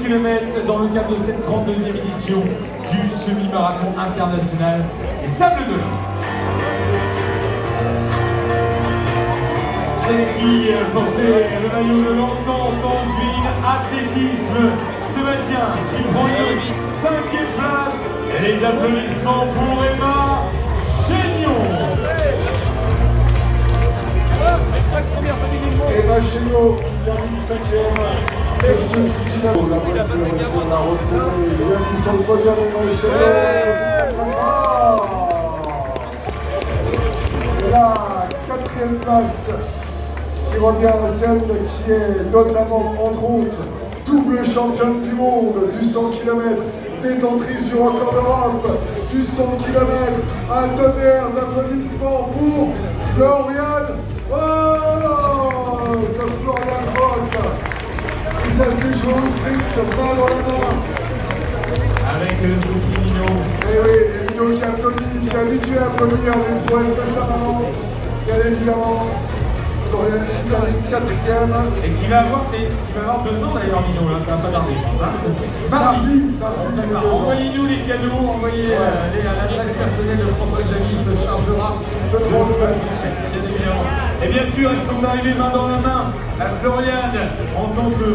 km dans le cadre de cette 32e édition du semi-marathon international des Sables d'Olonne. Celle qui portait le maillot de l'Entente Angevine Athlétisme se maintient, qui prend une 5e place. Les applaudissements pour Emma Chénion. Emma Chénion qui termine 5e. Et ce qui la voici, on l'a retrouvée. Bienvenue sur le podium, Emma Chénion. La 4e place qui revient à celle qui est notamment, entre autres, double championne du monde du 100 km, détentrice du record d'Europe du 100 km. Un tonnerre d'applaudissements pour Floriane Hoth, qui s'est joué au sprint, main dans la main. Avec le petit Nino. Et oui, Nino qui applaudit, qui est habitué à applaudir les prouesses de sa maman, bien évidemment. Floriane qui termine 4e. Et qui va avoir 2 ans d'ailleurs, Nino, là, ça va pas tarder. Parti. Envoyez-nous les cadeaux, envoyez l'adresse personnelle de François Xavier se chargera de transmettre. Et bien sûr, elles sont arrivées main dans la main. Floriane, en tant que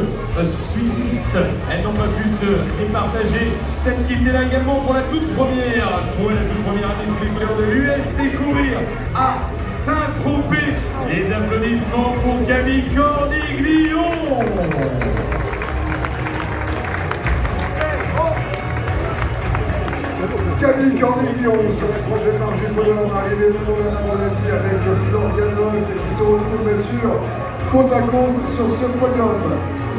suiviste, elles n'ont pas pu se départager. Celle qui était là également pour la toute première année sous les couleurs de l'UST Courir à Saint-Tropez. Les applaudissements pour Camille Corniglion. Camille Corniglion sur la 3e marche du podium, arrivée Floriane à mon avis avec Floriane Hoth qui se retrouve bien sûr côte à côte sur ce podium.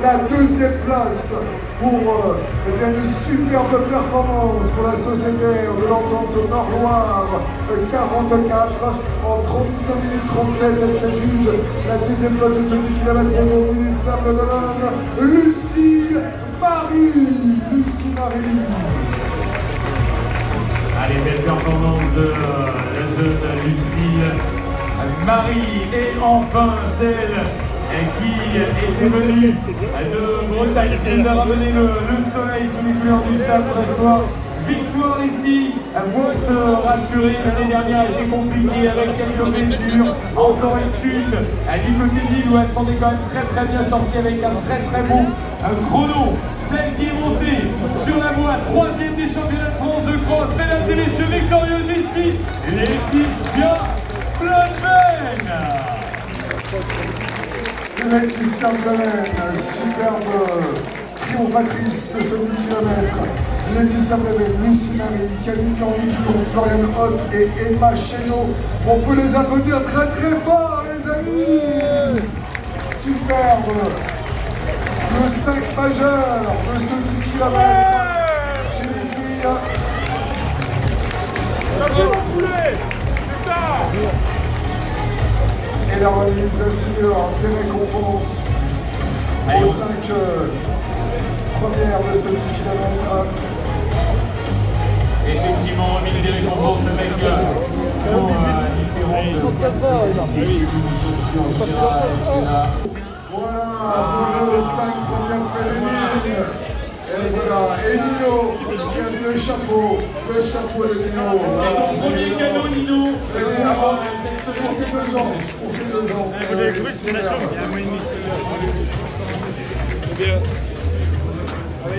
La 2e place pour une superbe performance pour la sociétaire de l'Entente Nord-Loire 44 en 35 minutes 37. Elle s'adjuge la 2e place de ce 10 km aujourd'hui des Sables d'Olonne, Lucie Marie. Allez, belle performance de la jeune Lucie Marie. Et enfin celle qui est venue de Bretagne, qui nous a ramené le soleil sous les couleurs du Stade Brestois. Victoire ici, pour se rassurer, l'année dernière a été compliquée avec quelques blessures, encore une chute du côté de Lille où elle s'en est quand même très bien sortie avec un très beau chrono. Celle qui est montée sur la voie, 3e des championnats de France de cross, mesdames et messieurs, victorieuse ici, Laetitia Blaven. Laetitia Blaven, superbe triomphatrice de ce 10 km. Laetitia Blaven, Lucie Marie, Camille Corniglion, Floriane Hoth et Emma Chénion. On peut les applaudir très fort, les amis. Superbe. Le 5 majeur de ce 10 km chez les filles. Et la remise bien sûr des récompenses aux 5 premières de ce 10 km. Effectivement, remise des récompenses avec Voilà, pour le 5 premières féminines. Et voilà, et Nino qui a mis le chapeau de Nino. C'est ton premier cadeau, Nino. Pour tes 2 ans. Vous l'avez cru, c'est la chambre, il y a un mois et demi.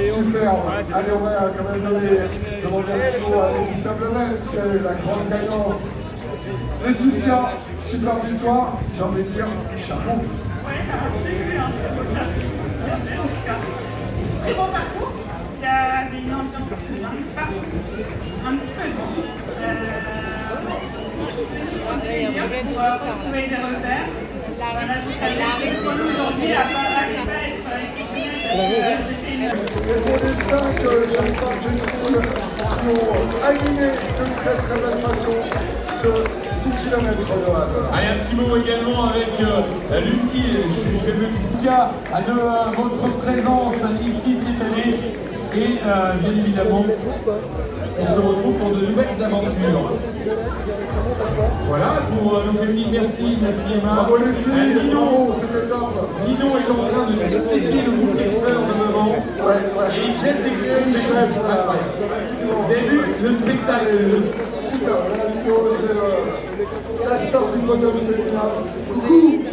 Superbe. Allez, on va quand même demander un petit mot à Laetitia Blaven, qui est la grande gagnante. Laetitia, super victoire. J'ai envie de dire chapeau. Ouais, j'ai eu un très beau chapeau. En tout cas, très bon parcours. Il y avait une ambiance de dingue partout. Un petit peu de vent. Plaisir pour retrouver des repères. Voilà, je savais pour nous aujourd'hui, à pas être exceptionnel parce que j'ai fait une... Et pour les 5 jeunes femmes, jeunes filles qui ont animé de très belle façon ce 10 km de Havre. Allez, un petit mot également avec Lucie, je vais me glisser de votre présence ici cette année. Et bien évidemment, on se retrouve pour de nouvelles aventures. Voilà, pour nos féminines, merci Emma. Bravo les filles, bravo, c'était top. Nino est en train de disséquer le bouquet de fleurs de devant. Et ils jettent des grillons. Vous avez vu le spectacle? Super, la vidéo, c'est la star du podium féminin. Coucou